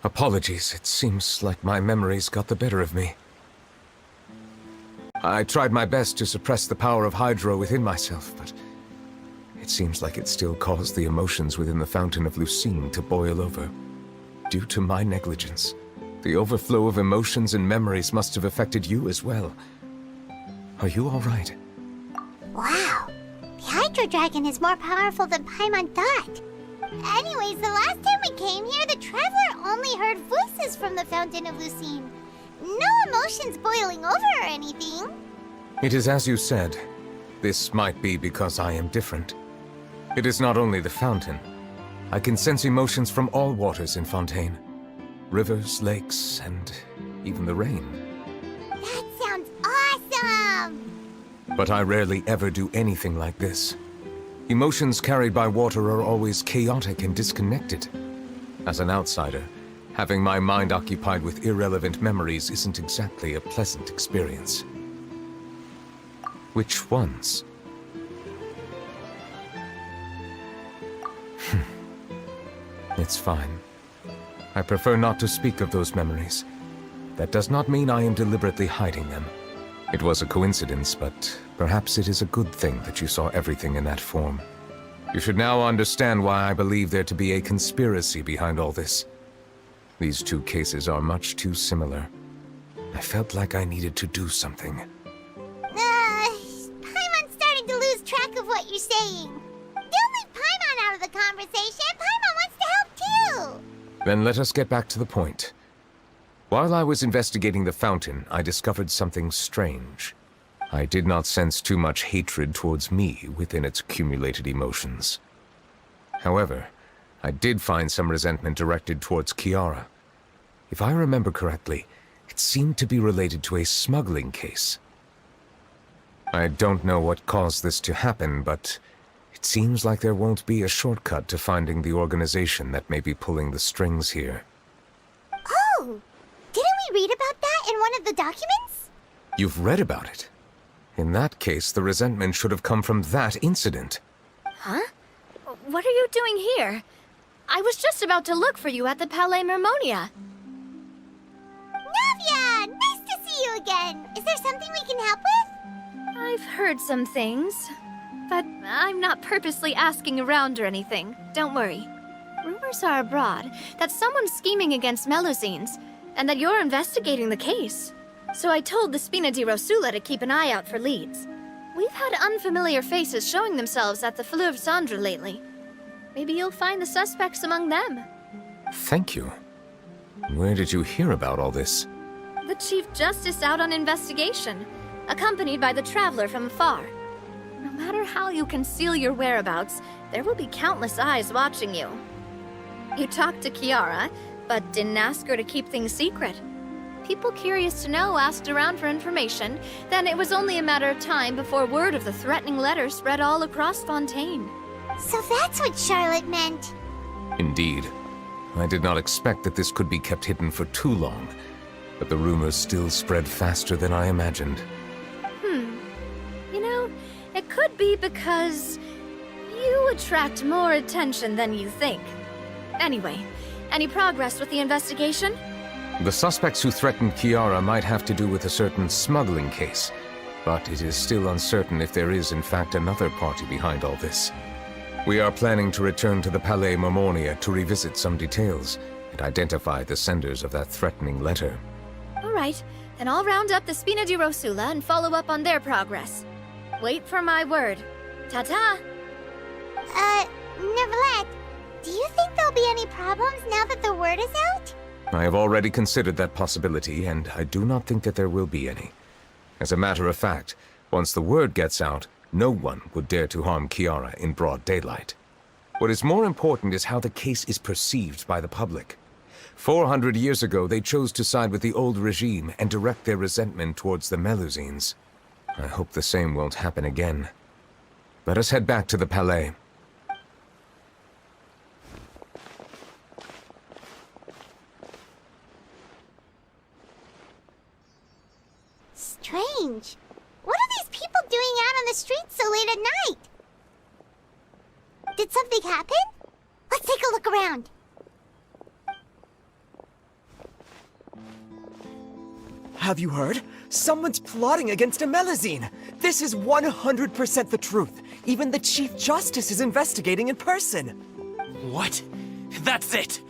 Apologies, it seems like my memories got the better of me. I tried my best to suppress the power of Hydro within myself, but it seems like it still caused the emotions within the Fountain of Lucine to boil over. Due to my negligence, the overflow of emotions and memories must have affected you as well. Are you all right? Wow, the Hydro Dragon is more powerful than Paimon thought. Anyways, the last time we came here, the Traveler only heard voices from the Fountain of Lucine. No emotions boiling over or anything. It is as you said. This might be because I am different. It is not only the fountain. I can sense emotions from all waters in Fontaine. Rivers, lakes, and even the rain. That sounds awesome! But I rarely ever do anything like this. Emotions carried by water are always chaotic and disconnected. As an outsider, having my mind occupied with irrelevant memories isn't exactly a pleasant experience. Which ones? It's fine. I prefer not to speak of those memories. That does not mean I am deliberately hiding them. It was a coincidence, but perhaps it is a good thing that you saw everything in that form. You should now understand why I believe there to be a conspiracy behind all this. These two cases are much too similar. I felt like I needed to do something. Paimon's starting to lose track of what you're saying. Don't leave Paimon out of the conversation. Paimon wants to help too. Then let us get back to the point. While I was investigating the fountain, I discovered something strange. I did not sense too much hatred towards me within its accumulated emotions. However, I did find some resentment directed towards Kiara. If I remember correctly, it seemed to be related to a smuggling case. I don't know what caused this to happen, but it seems like there won't be a shortcut to finding the organization that may be pulling the strings here. Oh! Didn't we read about that in one of the documents? You've read about it? In that case, the resentment should have come from that incident. Huh? What are you doing here? I was just about to look for you at the Palais Mermonia. Navia! Nice to see you again! Is there something we can help with? I've heard some things, but I'm not purposely asking around or anything. Don't worry. Rumors are abroad that someone's scheming against Melusines, and that you're investigating the case. So I told the Spina di Rosula to keep an eye out for leads. We've had unfamiliar faces showing themselves at the Fleuve Cendre lately. Maybe you'll find the suspects among them. Thank you. Where did you hear about all this? The Chief Justice out on investigation, accompanied by the Traveler from afar. No matter how you conceal your whereabouts, there will be countless eyes watching you. You talked to Kiara, but didn't ask her to keep things secret. People curious to know asked around for information, then it was only a matter of time before word of the threatening letter spread all across Fontaine. So that's what Charlotte meant. Indeed. I did not expect that this could be kept hidden for too long, but the rumors still spread faster than I imagined. You know, it could be because you attract more attention than you think. Anyway, any progress with the investigation? The suspects who threatened Kiara might have to do with a certain smuggling case, but it is still uncertain if there is in fact another party behind all this. We are planning to return to the Palais Mermonia to revisit some details and identify the senders of that threatening letter. All right, then I'll round up the Spina di Rosula and follow up on their progress. Wait for my word. Ta-ta! Neuvillette, do you think there'll be any problems now that the word is out? I have already considered that possibility, and I do not think that there will be any. As a matter of fact, once the word gets out, no one would dare to harm Kiara in broad daylight. What is more important is how the case is perceived by the public. 400 years ago, they chose to side with the old regime and direct their resentment towards the Melusines. I hope the same won't happen again. Let us head back to the Palais. Strange. What are these people doing out on the streets so late at night? Did something happen? Let's take a look around. Have you heard? Someone's plotting against Amelazine. This is 100% the truth. Even the Chief Justice is investigating in person. What? That's it!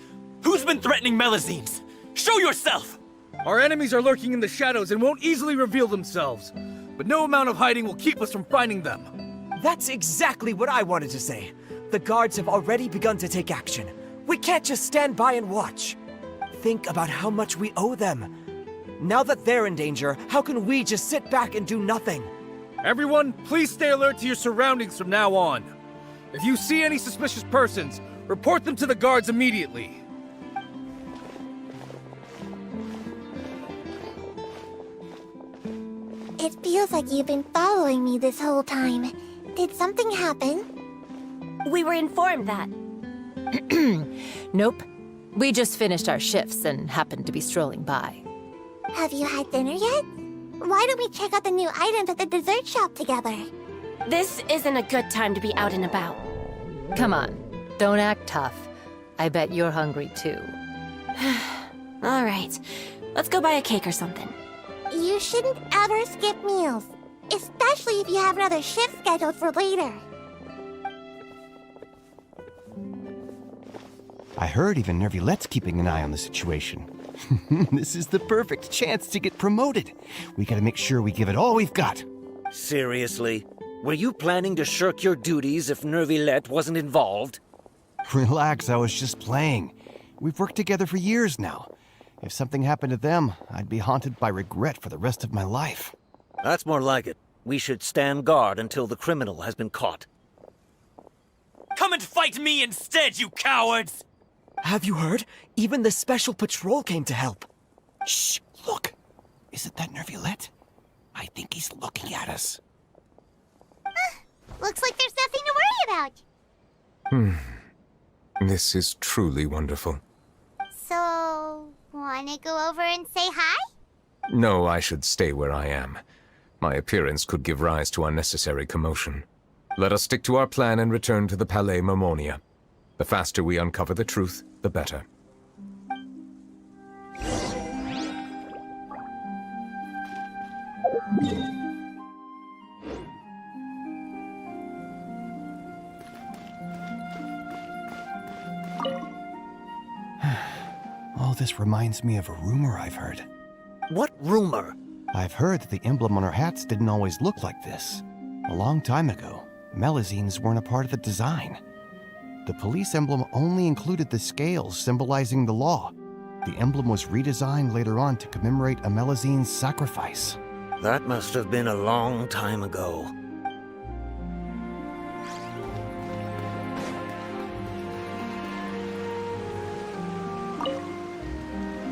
Who's been threatening Melazines? Show yourself! Our enemies are lurking in the shadows and won't easily reveal themselves. But no amount of hiding will keep us from finding them. That's exactly what I wanted to say. The guards have already begun to take action. We can't just stand by and watch. Think about how much we owe them. Now that they're in danger, how can we just sit back and do nothing? Everyone, please stay alert to your surroundings from now on. If you see any suspicious persons, report them to the guards immediately. It feels like you've been following me this whole time. Did something happen? We were informed that. Nope. We just finished our shifts and happened to be strolling by. Have you had dinner yet? Why don't we check out the new items at the dessert shop together? This isn't a good time to be out and about. Come on, don't act tough. I bet you're hungry too. All right, let's go buy a cake or something. You shouldn't ever skip meals, especially if you have another shift scheduled for later. I heard even Neuvillette's keeping an eye on the situation. This is the perfect chance to get promoted. We gotta make sure we give it all we've got. Seriously? Were you planning to shirk your duties if Neuvillette wasn't involved? Relax, I was just playing. We've worked together for years now. If something happened to them, I'd be haunted by regret for the rest of my life. That's more like it. We should stand guard until the criminal has been caught. Come and fight me instead, you cowards! Have you heard? Even the special patrol came to help. Shh! Look! Isn't that Neuvillette? I think he's looking at us. Looks like there's nothing to worry about. This is truly wonderful. So, wanna go over and say hi? No, I should stay where I am. My appearance could give rise to unnecessary commotion. Let us stick to our plan and return to the Palais Mermonia. The faster we uncover the truth, the better. All this reminds me of a rumor I've heard. What rumor? I've heard that the emblem on our hats didn't always look like this. A long time ago, Melazines weren't a part of the design. The police emblem only included the scales symbolizing the law. The emblem was redesigned later on to commemorate a Melazine's sacrifice. That must have been a long time ago.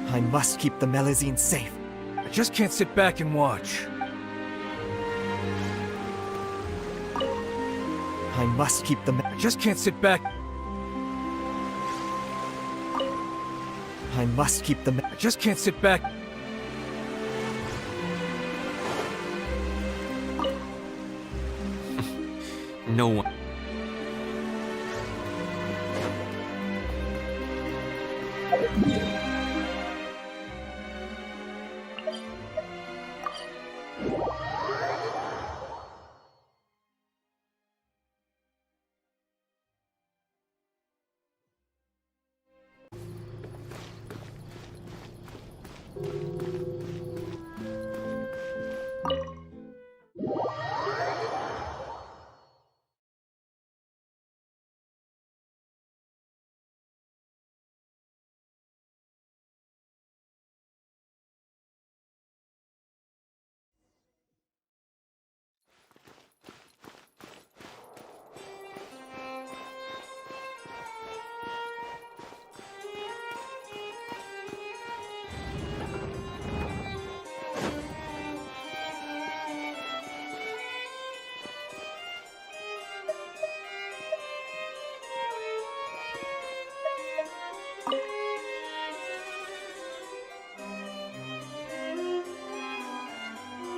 I must keep the Melazine safe. I just can't sit back and watch. I must keep the I just can't sit back. I must keep the I just can't sit back. No one.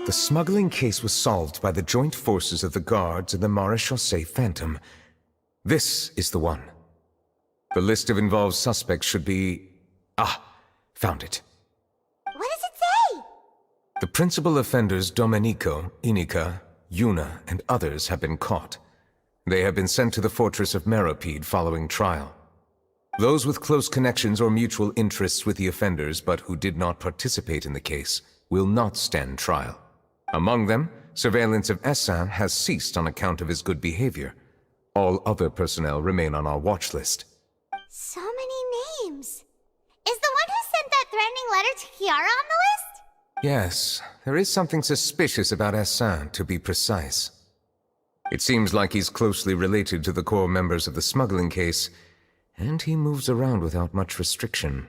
The smuggling case was solved by the joint forces of the guards and the Maréchaussée Phantom. This is the one. The list of involved suspects should be... Ah, found it. What does it say? The principal offenders Domenico, Inika, Yuna, and others have been caught. They have been sent to the fortress of Meropide following trial. Those with close connections or mutual interests with the offenders but who did not participate in the case will not stand trial. Among them, surveillance of Essin has ceased on account of his good behavior. All other personnel remain on our watch list. So many names. Is the one who sent that threatening letter to Kiara on the list? Yes, there is something suspicious about Essin, to be precise. It seems like he's closely related to the core members of the smuggling case, and he moves around without much restriction.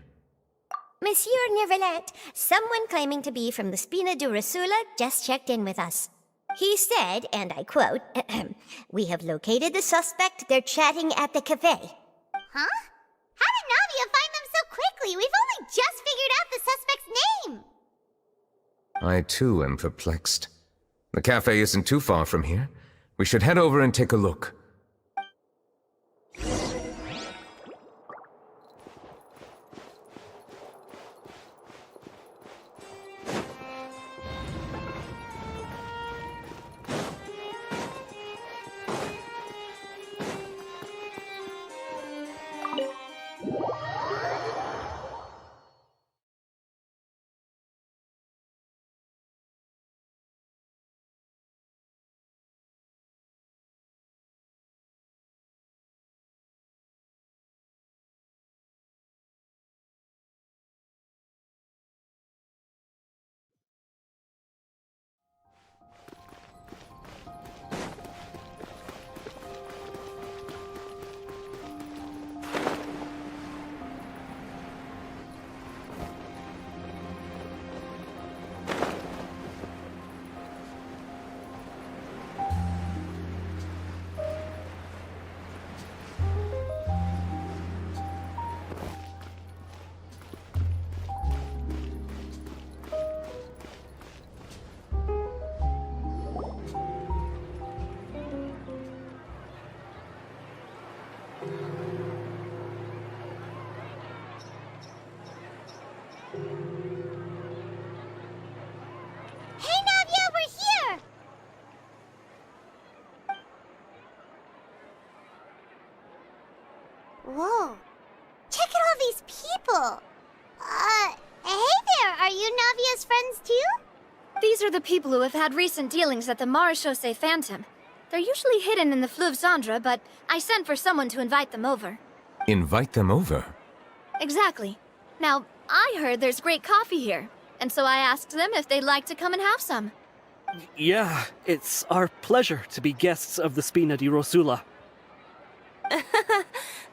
Monsieur Neuvillette, someone claiming to be from the Spina di Rosula just checked in with us. He said, and I quote, "We have located the suspect. They're chatting at the cafe." Huh? How did Navia find them so quickly? We've only just figured out the suspect's name! I too am perplexed. The cafe isn't too far from here. We should head over and take a look. Whoa. Check out all these people. Hey there, are you Navia's friends too? These are the people who have had recent dealings at the Marechaussee Phantom. They're usually hidden in the Fleuve Cendre, but I sent for someone to invite them over. Invite them over? Exactly. Now, I heard there's great coffee here, and so I asked them if they'd like to come and have some. Yeah, it's our pleasure to be guests of the Spina di Rosula.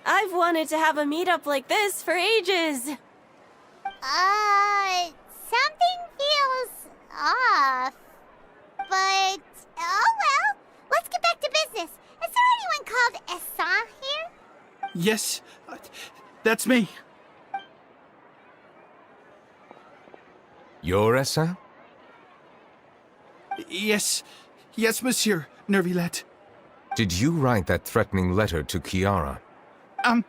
I've wanted to have a meetup like this for ages. Something feels off. But, oh well. Let's get back to business. Is there anyone called Essin here? Yes, that's me. You're Essin? Yes, Monsieur Neuvillette. Did you write that threatening letter to Kiara? I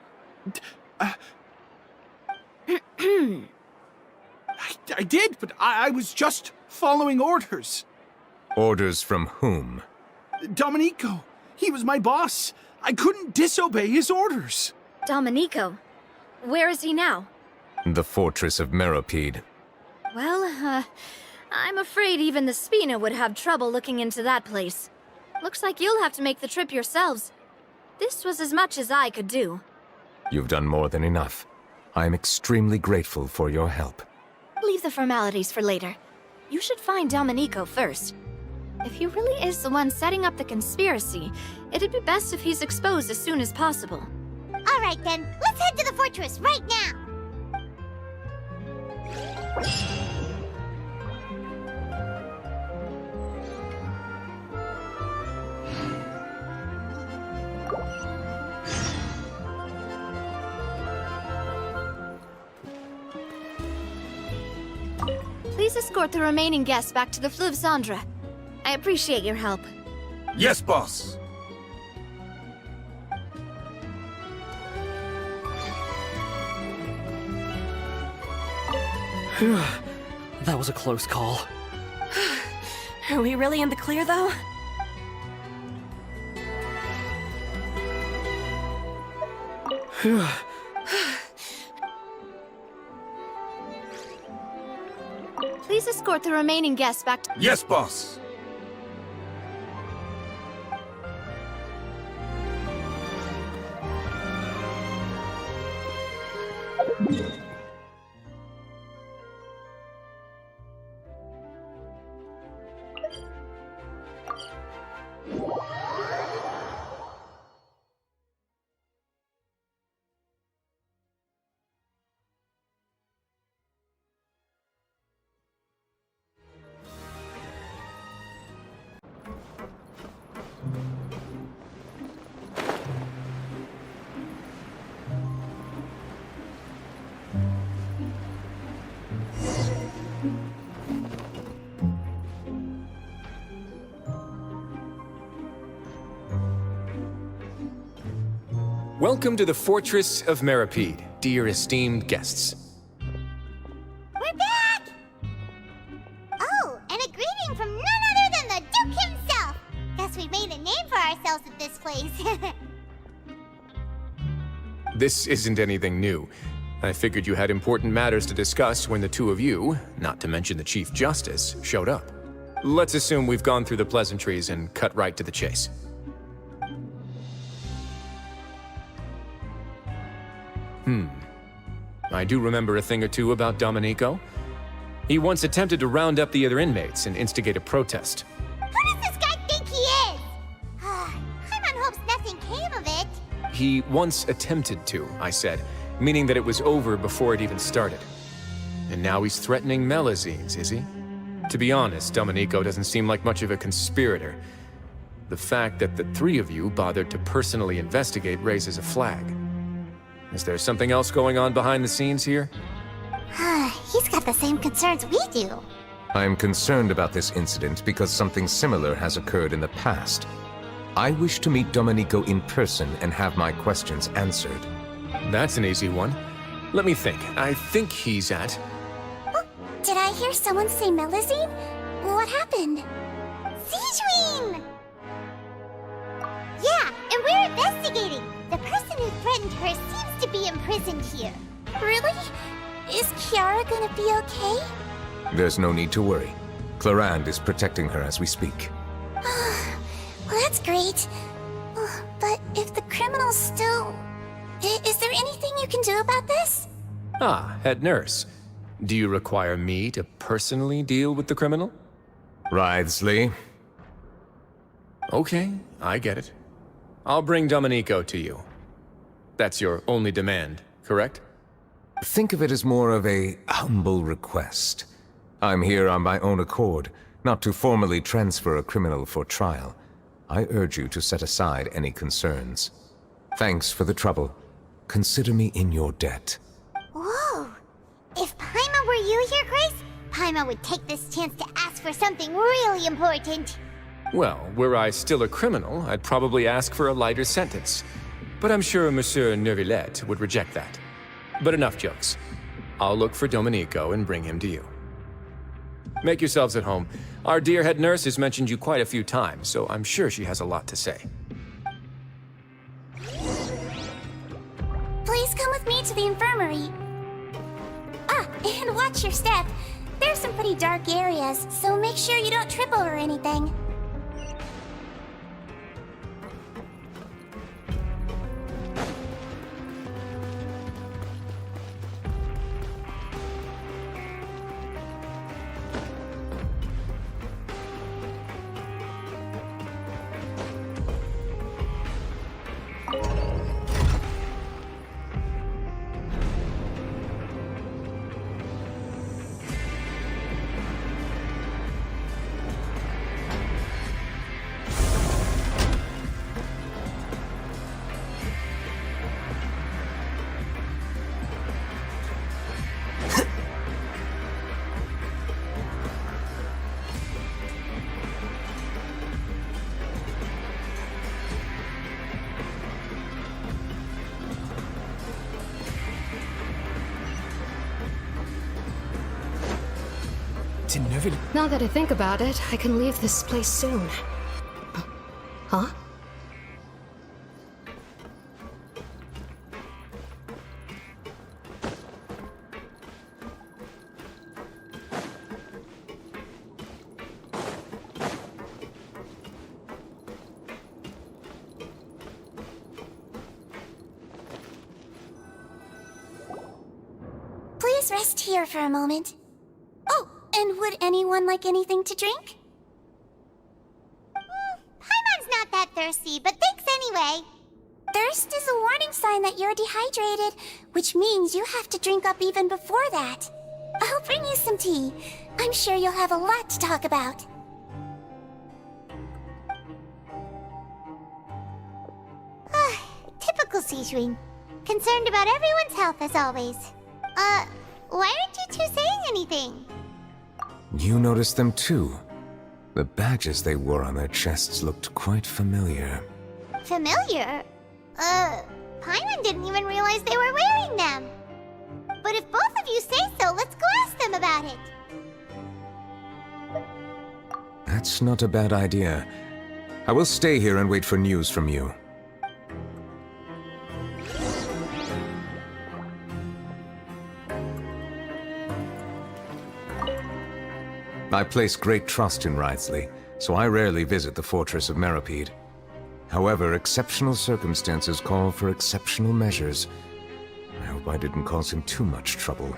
did, but I was just following orders. Orders from whom? Domenico. He was my boss. I couldn't disobey his orders. Domenico? Where is he now? The fortress of Meropide. Well, I'm afraid even the Spina would have trouble looking into that place. Looks like you'll have to make the trip yourselves. This was as much as I could do. You've done more than enough. I'm extremely grateful for your help. Leave the formalities for later. You should find Domenico first. If he really is the one setting up the conspiracy, it'd be best if he's exposed as soon as possible. All right then, let's head to the fortress right now. Please escort the remaining guests back to the Fleuve Cendre. I appreciate your help. Yes, boss. That was a close call. Are we really in the clear, though? Please escort the remaining guests back to... Yes, boss! Welcome to the Fortress of Meripede, dear esteemed guests. We're back! Oh, and a greeting from none other than the Duke himself! Guess we made a name for ourselves at this place. This isn't anything new. I figured you had important matters to discuss when the two of you, not to mention the Chief Justice, showed up. Let's assume we've gone through the pleasantries and cut right to the chase. I do remember a thing or two about Domenico. He once attempted to round up the other inmates and instigate a protest. Who does this guy think he is? Paimon hopes nothing came of it. He once attempted to, I said, meaning that it was over before it even started. And now he's threatening Melazines, is he? To be honest, Domenico doesn't seem like much of a conspirator. The fact that the three of you bothered to personally investigate raises a flag. Is there something else going on behind the scenes here? He's got the same concerns we do. I am concerned about this incident because something similar has occurred in the past. I wish to meet Domenico in person and have my questions answered. That's an easy one. Let me think. I think he's at... Oh, did I hear someone say Melazine? What happened? Siegeween! Yeah, and we're investigating. The person who threatened her seems to be imprisoned here. Really? Is Kiara gonna be okay? There's no need to worry. Clarande is protecting her as we speak. Well, that's great. But if the criminal's still... Is there anything you can do about this? Ah, head nurse. Do you require me to personally deal with the criminal? Wriothesley. Okay, I get it. I'll bring Domenico to you. That's your only demand, correct? Think of it as more of a humble request. I'm here on my own accord, not to formally transfer a criminal for trial. I urge you to set aside any concerns. Thanks for the trouble. Consider me in your debt. Whoa! If Paimon were you here, Grace, Paimon would take this chance to ask for something really important. Well, were I still a criminal, I'd probably ask for a lighter sentence. But I'm sure Monsieur Neuvillette would reject that. But enough jokes. I'll look for Domenico and bring him to you. Make yourselves at home. Our dear head nurse has mentioned you quite a few times, so I'm sure she has a lot to say. Please come with me to the infirmary. And watch your step. There's some pretty dark areas, so make sure you don't trip over anything. to Neuvillette. Now that I think about it, I can leave this place soon. Huh? Please rest here for a moment. Oh, and would anyone like anything to drink? Paimon's not that thirsty, but thanks anyway. Thirst is a warning sign that you're dehydrated, which means you have to drink up even before that. I'll bring you some tea. I'm sure you'll have a lot to talk about. Typical Sijun. Concerned about everyone's health as always. Why aren't you two saying anything? You noticed them too. The badges they wore on their chests looked quite familiar. Familiar? Paimon didn't even realize they were wearing them. But if both of you say so, let's go ask them about it. That's not a bad idea. I will stay here and wait for news from you. I place great trust in Wriothesley, so I rarely visit the fortress of Meropide. However, exceptional circumstances call for exceptional measures. I hope I didn't cause him too much trouble.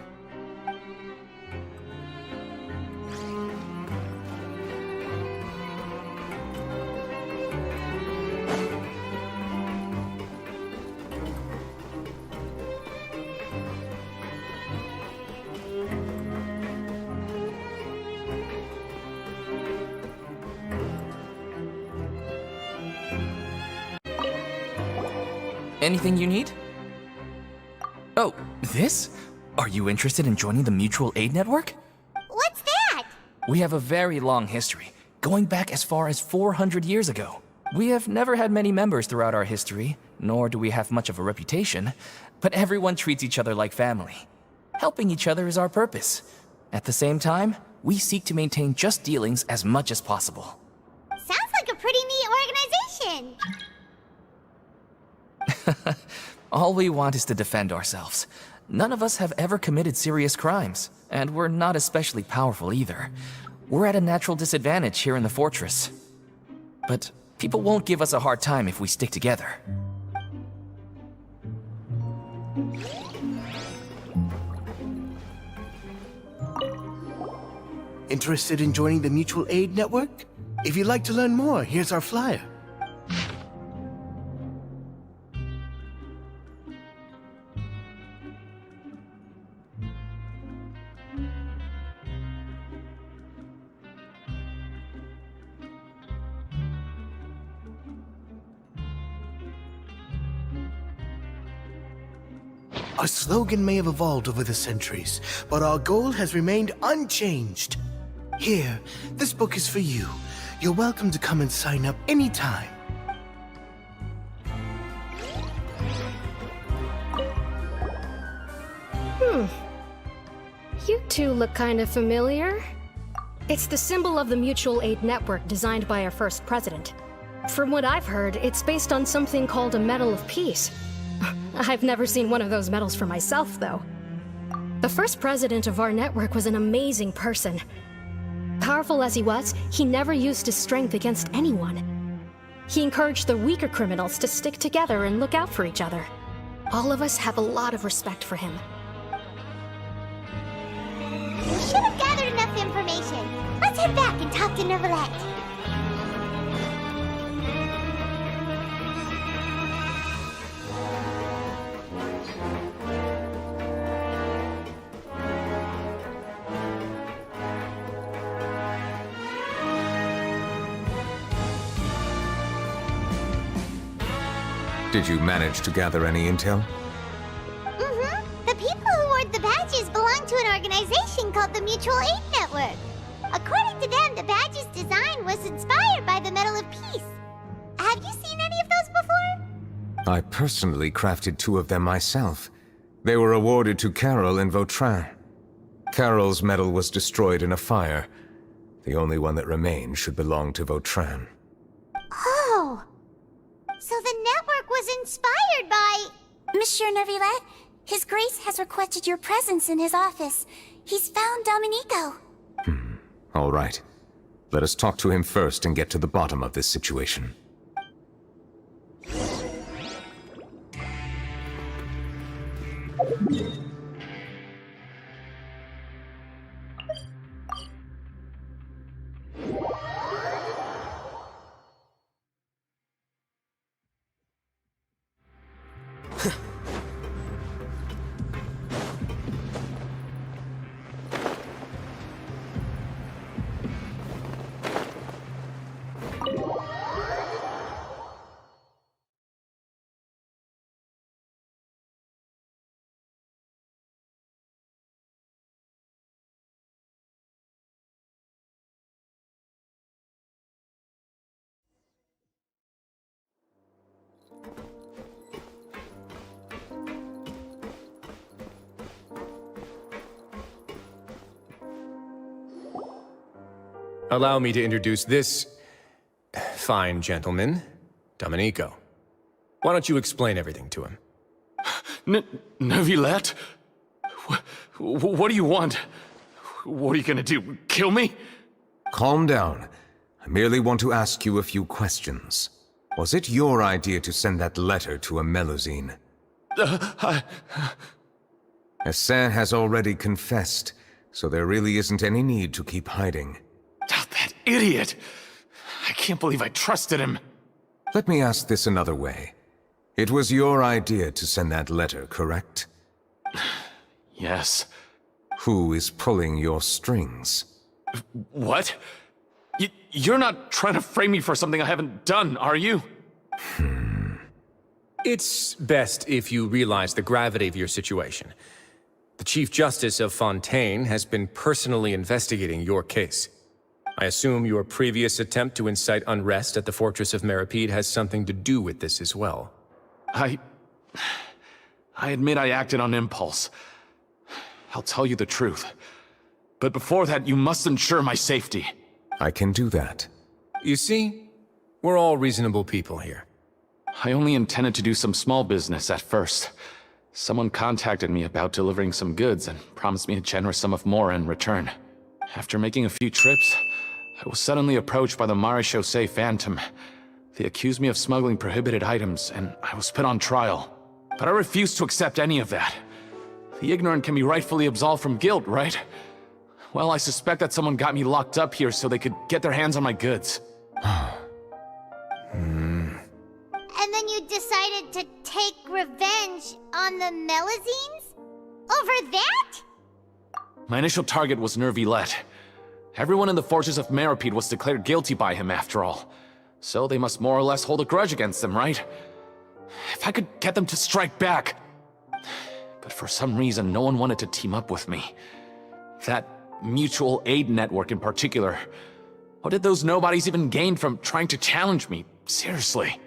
Anything you need? Oh, this? Are you interested in joining the Mutual Aid Network? What's that? We have a very long history, going back as far as 400 years ago. We have never had many members throughout our history, nor do we have much of a reputation, but everyone treats each other like family. Helping each other is our purpose. At the same time, we seek to maintain just dealings as much as possible. Sounds like a pretty neat organization. All we want is to defend ourselves. None of us have ever committed serious crimes, and we're not especially powerful either. We're at a natural disadvantage here in the fortress. But people won't give us a hard time if we stick together. Interested in joining the Mutual Aid Network? If you'd like to learn more, here's our flyer. Our slogan may have evolved over the centuries, but our goal has remained unchanged. Here, this book is for you. You're welcome to come and sign up anytime. You two look kind of familiar. It's the symbol of the Mutual Aid Network designed by our first president. From what I've heard, it's based on something called a Medal of Peace. I've never seen one of those medals for myself, though. The first president of our network was an amazing person. Powerful as he was, he never used his strength against anyone. He encouraged the weaker criminals to stick together and look out for each other. All of us have a lot of respect for him. We should have gathered enough information. Let's head back and talk to Neuvillette. Did you manage to gather any intel? The people who wore the badges belong to an organization called the Mutual Aid Network. According to them, the badge's design was inspired by the Medal of Peace. Have you seen any of those before? I personally crafted 2 of them myself. They were awarded to Carol and Vautrin. Carol's medal was destroyed in a fire. The only one that remained should belong to Vautrin. Oh! So the network was inspired by... Monsieur Neuvillette, His Grace has requested your presence in his office. He's found Domenico. All right. Let us talk to him first and get to the bottom of this situation. Allow me to introduce this fine gentleman, Domenico. Why don't you explain everything to him? Neuvillette? What do you want? What are you gonna do, kill me? Calm down. I merely want to ask you a few questions. Was it your idea to send that letter to a Melusine? Hassan has already confessed, so there really isn't any need to keep hiding. That idiot! I can't believe I trusted him. Let me ask this another way. It was your idea to send that letter, correct? Yes. Who is pulling your strings? What? You're not trying to frame me for something I haven't done, are you? It's best if you realize the gravity of your situation. The Chief Justice of Fontaine has been personally investigating your case. I assume your previous attempt to incite unrest at the Fortress of Meripede has something to do with this as well. I admit I acted on impulse. I'll tell you the truth. But before that, you must ensure my safety. I can do that. You see, we're all reasonable people here. I only intended to do some small business at first. Someone contacted me about delivering some goods and promised me a generous sum of more in return. After making a few trips, I was suddenly approached by the Marechaussee Phantom. They accused me of smuggling prohibited items, and I was put on trial. But I refused to accept any of that. The ignorant can be rightfully absolved from guilt, right? Well, I suspect that someone got me locked up here so they could get their hands on my goods. And then you decided to take revenge on the Melusines? Over that? My initial target was Neuvillette. Everyone in the Fortress of Meripede was declared guilty by him, after all. So they must more or less hold a grudge against him, right? If I could get them to strike back. But for some reason, no one wanted to team up with me. That mutual aid network in particular. What did those nobodies even gain from trying to challenge me? Seriously.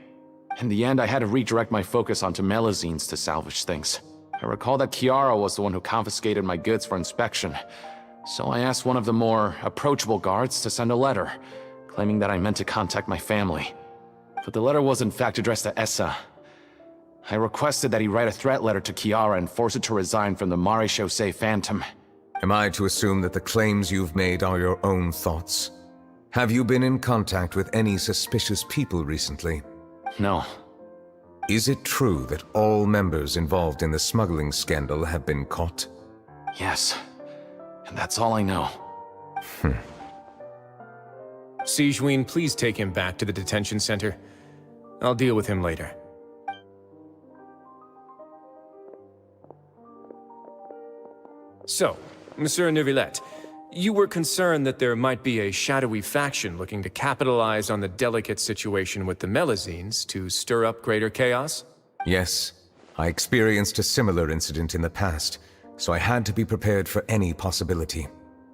In the end, I had to redirect my focus onto Melusines to salvage things. I recall that Chiara was the one who confiscated my goods for inspection. So I asked one of the more approachable guards to send a letter, claiming that I meant to contact my family. But the letter was in fact addressed to Essa. I requested that he write a threat letter to Chiara and force her to resign from the Marechaussee Phantom. Am I to assume that the claims you've made are your own thoughts? Have you been in contact with any suspicious people recently? No. Is it true that all members involved in the smuggling scandal have been caught? Yes. And that's all I know. Sigewinne, please take him back to the detention center. I'll deal with him later. So, Monsieur Neuvillette, you were concerned that there might be a shadowy faction looking to capitalize on the delicate situation with the Melusines to stir up greater chaos? Yes. I experienced a similar incident in the past, so I had to be prepared for any possibility.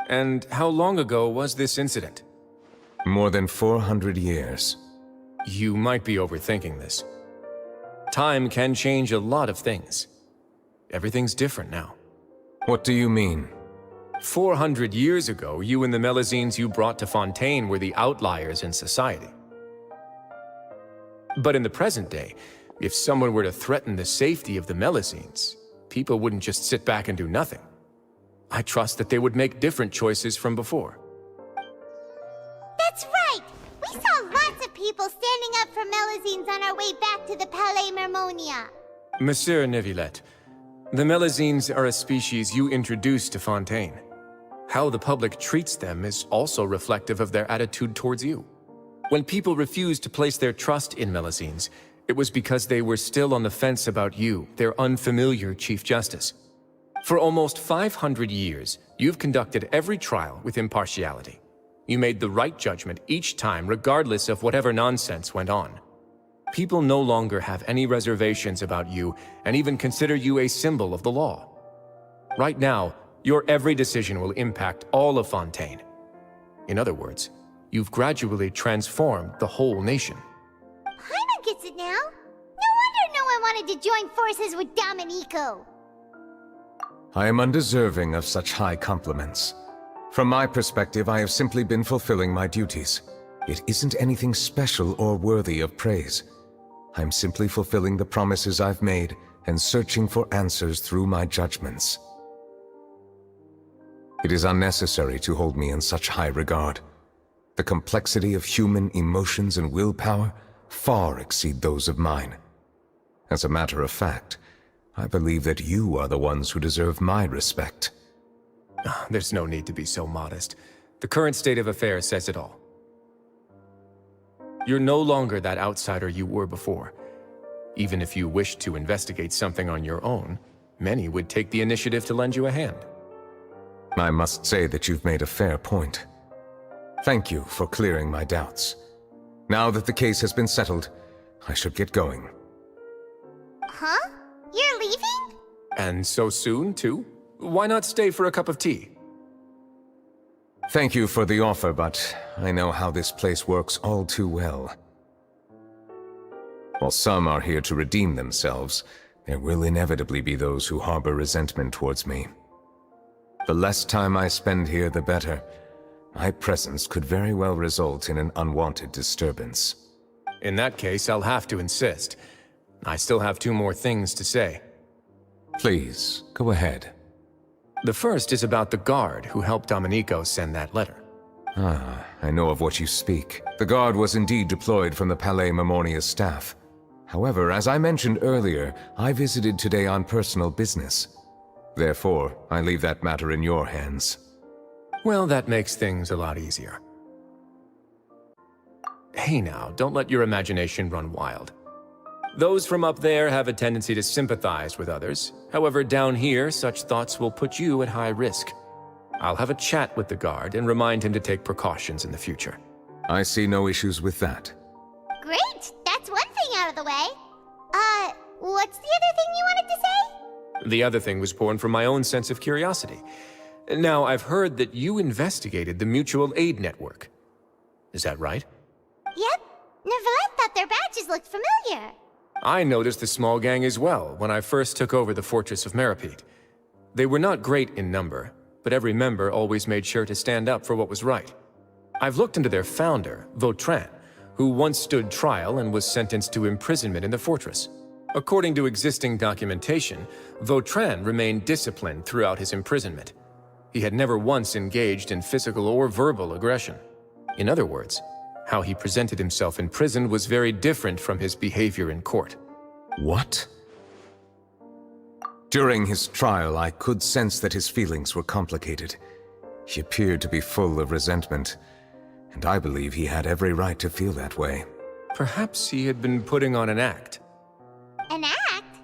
And how long ago was this incident? More than 400 years. You might be overthinking this. Time can change a lot of things. Everything's different now. What do you mean? 400 years ago, you and the Melazines you brought to Fontaine were the outliers in society. But in the present day, if someone were to threaten the safety of the Melazines, people wouldn't just sit back and do nothing. I trust that they would make different choices from before. That's right! We saw lots of people standing up for Melazines on our way back to the Palais Mermonia. Monsieur Neuvillette, the Melazines are a species you introduced to Fontaine. How the public treats them is also reflective of their attitude towards you. When people refused to place their trust in Melazines, it was because they were still on the fence about you, their unfamiliar Chief Justice. For almost 500 years, you've conducted every trial with impartiality. You made the right judgment each time, regardless of whatever nonsense went on. People no longer have any reservations about you and even consider you a symbol of the law. Right now, your every decision will impact all of Fontaine. In other words, you've gradually transformed the whole nation. Paimon gets it now. No wonder no one wanted to join forces with Domenico. I am undeserving of such high compliments. From my perspective, I have simply been fulfilling my duties. It isn't anything special or worthy of praise. I'm simply fulfilling the promises I've made and searching for answers through my judgments. It is unnecessary to hold me in such high regard. The complexity of human emotions and willpower far exceed those of mine. As a matter of fact, I believe that you are the ones who deserve my respect. There's no need to be so modest. The current state of affairs says it all. You're no longer that outsider you were before. Even if you wished to investigate something on your own, many would take the initiative to lend you a hand. I must say that you've made a fair point. Thank you for clearing my doubts. Now that the case has been settled, I should get going. Huh? You're leaving? And so soon, too? Why not stay for a cup of tea? Thank you for the offer, but I know how this place works all too well. While some are here to redeem themselves, there will inevitably be those who harbor resentment towards me. The less time I spend here, the better. My presence could very well result in an unwanted disturbance. In that case, I'll have to insist. I still have 2 more things to say. Please, go ahead. The first is about the guard who helped Domenico send that letter. Ah, I know of what you speak. The guard was indeed deployed from the Palais Mermonia's staff. However, as I mentioned earlier, I visited today on personal business. Therefore, I leave that matter in your hands. Well, that makes things a lot easier. Hey now, don't let your imagination run wild. Those from up there have a tendency to sympathize with others. However, down here, such thoughts will put you at high risk. I'll have a chat with the guard and remind him to take precautions in the future. I see no issues with that. Great! That's one thing out of the way. What's the other thing you wanted to say? The other thing was born from my own sense of curiosity. Now, I've heard that you investigated the mutual aid network. Is that right? Yep. Neuvillette thought their badges looked familiar. I noticed the small gang as well when I first took over the fortress of Meripede. They were not great in number, but every member always made sure to stand up for what was right. I've looked into their founder, Vautrin, who once stood trial and was sentenced to imprisonment in the fortress. According to existing documentation, Vautrin remained disciplined throughout his imprisonment. He had never once engaged in physical or verbal aggression. In other words, how he presented himself in prison was very different from his behavior in court. What? During his trial, I could sense that his feelings were complicated. He appeared to be full of resentment, and I believe he had every right to feel that way. Perhaps he had been putting on an act. An act?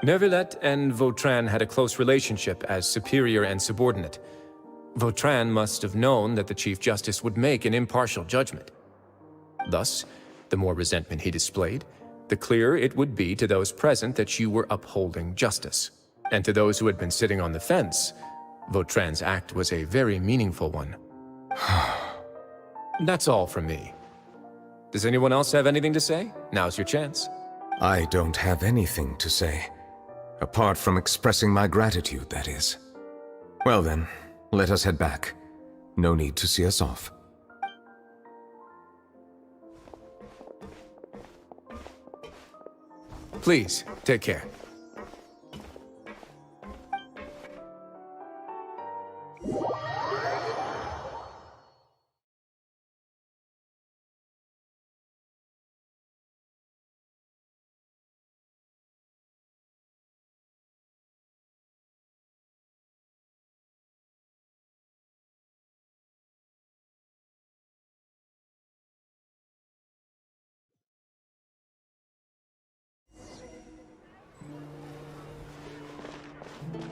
Neuvillette and Vautrin had a close relationship as superior and subordinate. Vautrin must have known that the Chief Justice would make an impartial judgment. Thus, the more resentment he displayed, the clearer it would be to those present that you were upholding justice. And to those who had been sitting on the fence, Vautrin's act was a very meaningful one. That's all from me. Does anyone else have anything to say? Now's your chance. I don't have anything to say. Apart from expressing my gratitude, that is. Well then, Let us head back. No need to see us off. Please, take care.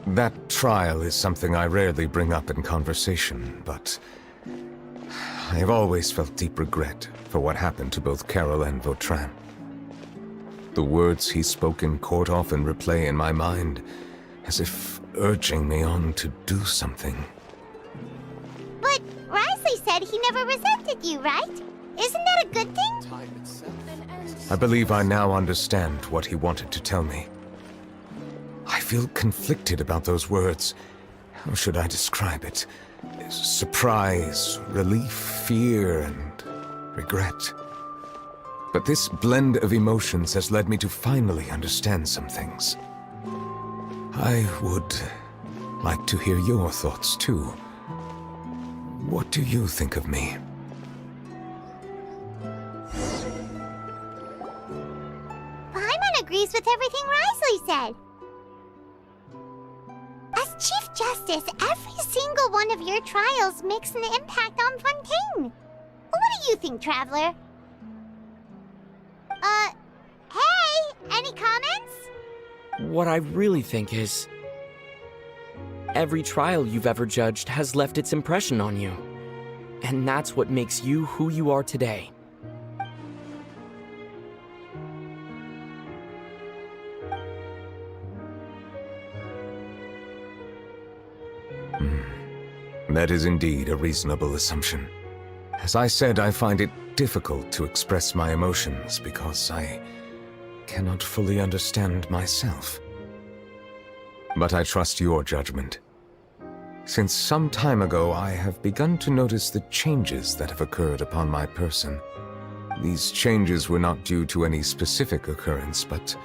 That trial is something I rarely bring up in conversation, but I have always felt deep regret for what happened to both Carol and Vautrin. The words he spoke in court often replay in my mind, as if urging me on to do something. But Wriothesley said he never resented you, right? Isn't that a good thing? I believe I now understand what he wanted to tell me. I feel conflicted about those words. How should I describe it? Surprise, relief, fear, and regret. But this blend of emotions has led me to finally understand some things. I would like to hear your thoughts, too. What do you think of me? Paimon agrees with everything Wriothesley said. As Chief Justice, every single one of your trials makes an impact on Fontaine. What do you think, Traveler? Hey, any comments? What I really think is, every trial you've ever judged has left its impression on you. And that's what makes you who you are today. That is indeed a reasonable assumption. As I said, I find it difficult to express my emotions because I cannot fully understand myself. But I trust your judgment. Since some time ago, I have begun to notice the changes that have occurred upon my person. These changes were not due to any specific occurrence, but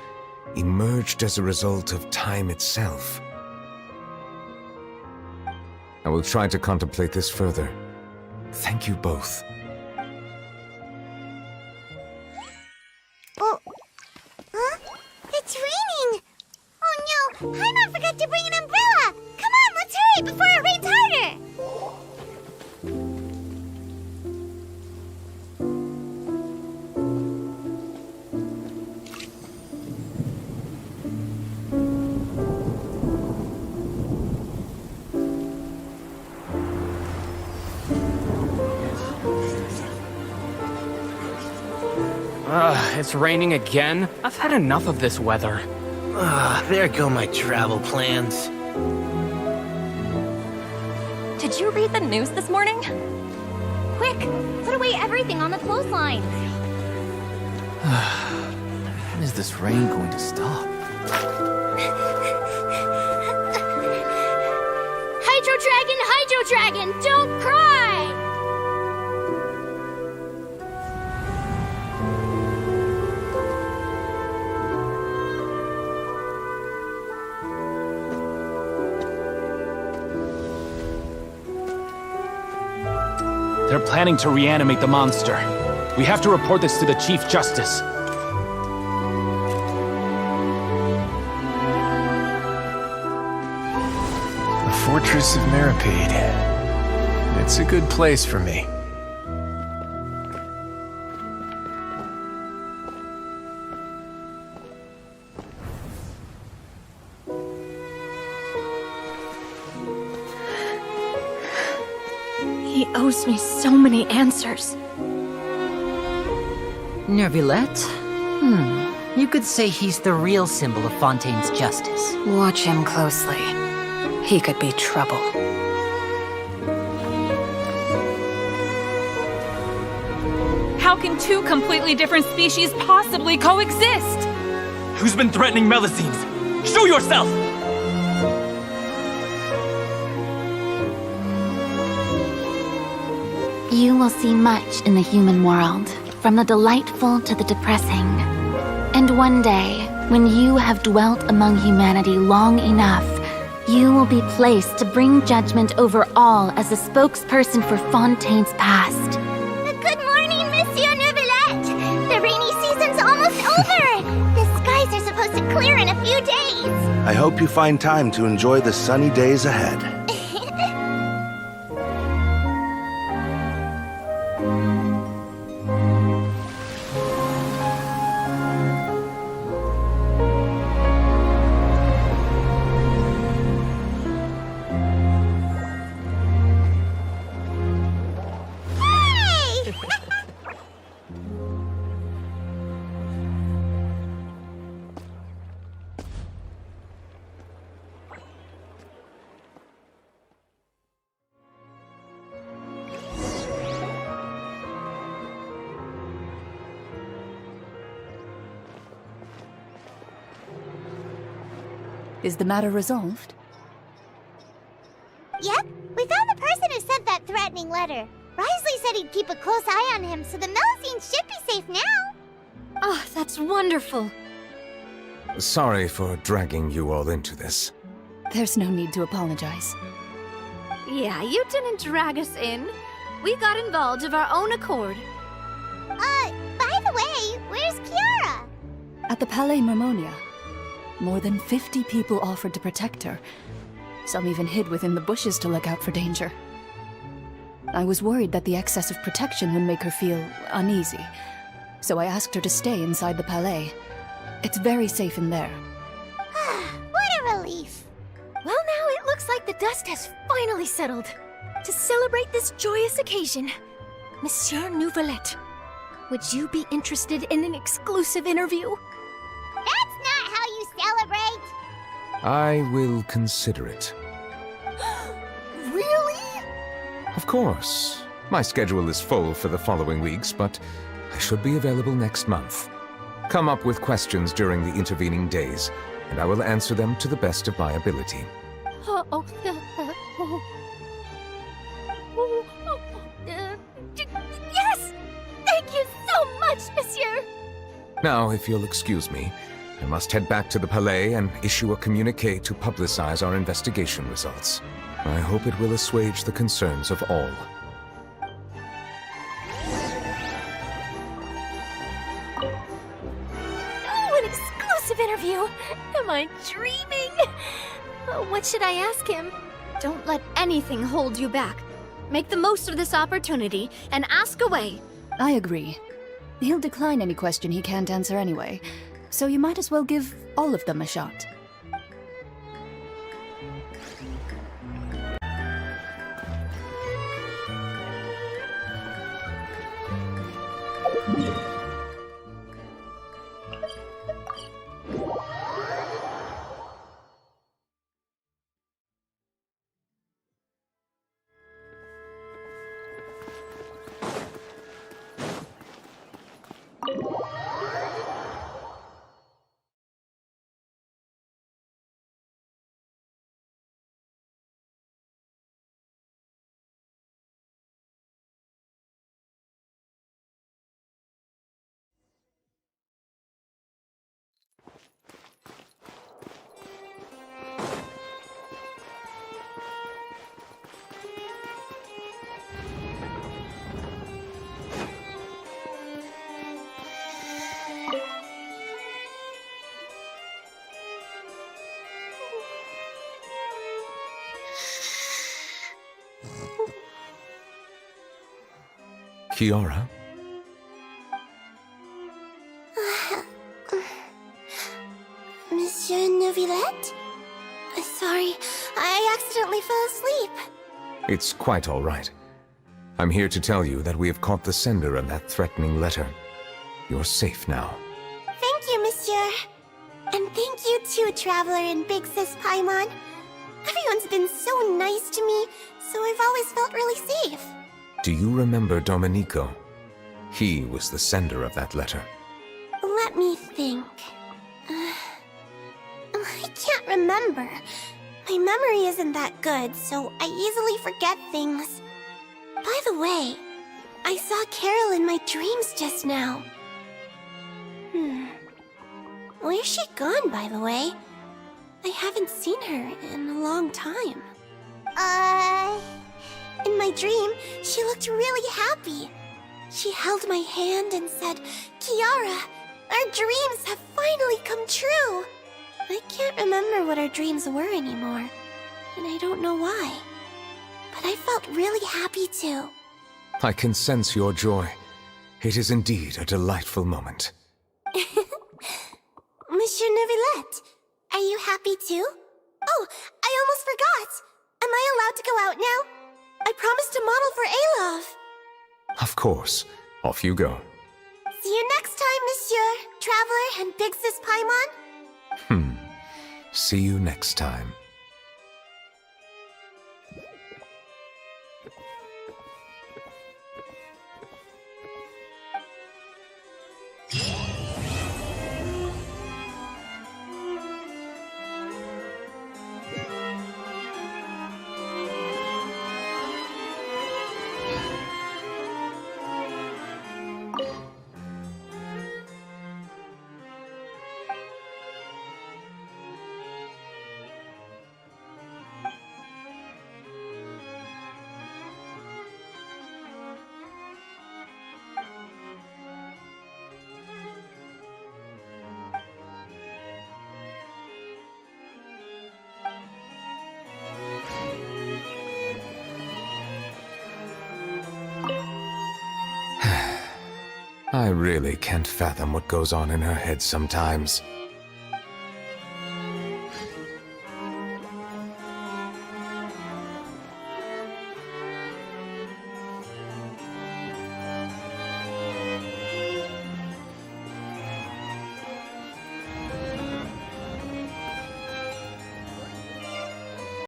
emerged as a result of time itself. I will try to contemplate this further. Thank you both. Oh, huh? It's raining! Oh no, Paimon forgot to bring an umbrella! Come on, let's hurry before it rains harder! It's raining again? I've had enough of this weather. There go my travel plans. Did you read the news this morning? Quick, put away everything on the clothesline. When is this rain going to stop? Hydro Dragon, don't cry! They're planning to reanimate the monster. We have to report this to the Chief Justice. The Fortress of Meropide. It's a good place for me. He owes me so many answers. Neuvillette? You could say he's the real symbol of Fontaine's justice. Watch him closely. He could be trouble. How can two completely different species possibly coexist? Who's been threatening Melazines? Show yourself! You will see much in the human world, from the delightful to the depressing. And one day, when you have dwelt among humanity long enough, you will be placed to bring judgment over all as a spokesperson for Fontaine's past. Good morning, Monsieur Neuvillette! The rainy season's almost over! The skies are supposed to clear in a few days! I hope you find time to enjoy the sunny days ahead. Is the matter resolved? Yep, we found the person who sent that threatening letter. Wriothesley said he'd keep a close eye on him, so the Melusines should be safe now. Oh, that's wonderful. Sorry for dragging you all into this. There's no need to apologize. Yeah, you didn't drag us in. We got involved of our own accord. By the way, where's Kiara? At the Palais Mermonia, more than 50 people offered to protect her. Some even hid within the bushes to look out for danger. I was worried that the excess of protection would make her feel uneasy, so I asked her to stay inside the Palais. It's very safe in there. What a relief. Well, now it looks like the dust has finally settled. To celebrate this joyous occasion, Monsieur Neuvillette, would you be interested in an exclusive interview? That's not how you celebrate! I will consider it. Really? Of course. My schedule is full for the following weeks, but I should be available next month. Come up with questions during the intervening days, and I will answer them to the best of my ability. Yes! Thank you so much, Monsieur! Now, if you'll excuse me, I must head back to the Palais and issue a communiqué to publicize our investigation results. I hope it will assuage the concerns of all. Oh, an exclusive interview! Am I dreaming? What should I ask him? Don't let anything hold you back. Make the most of this opportunity and ask away. I agree. He'll decline any question he can't answer anyway, so you might as well give all of them a shot. Kiara? Monsieur Neuvillette? Sorry, I accidentally fell asleep. It's quite all right. I'm here to tell you that we have caught the sender of that threatening letter. You're safe now. Thank you, Monsieur. And thank you too, Traveler and Big Sis Paimon. Everyone's been so nice to me, so I've always felt really safe. Do you remember Domenico? He was the sender of that letter. Let me think. I can't remember. My memory isn't that good, so I easily forget things. By the way, I saw Carol in my dreams just now. Where's she gone, by the way? I haven't seen her in a long time. In my dream, she looked really happy. She held my hand and said, "Kiara, our dreams have finally come true." I can't remember what our dreams were anymore, and I don't know why. But I felt really happy too. I can sense your joy. It is indeed a delightful moment. Monsieur Neuvillette, are you happy too? Oh, I almost forgot! Am I allowed to go out now? I promised to model for Alov. Of course. Off you go. See you next time, Monsieur, Traveler, and Big Sis Paimon. See you next time. I really can't fathom what goes on in her head sometimes.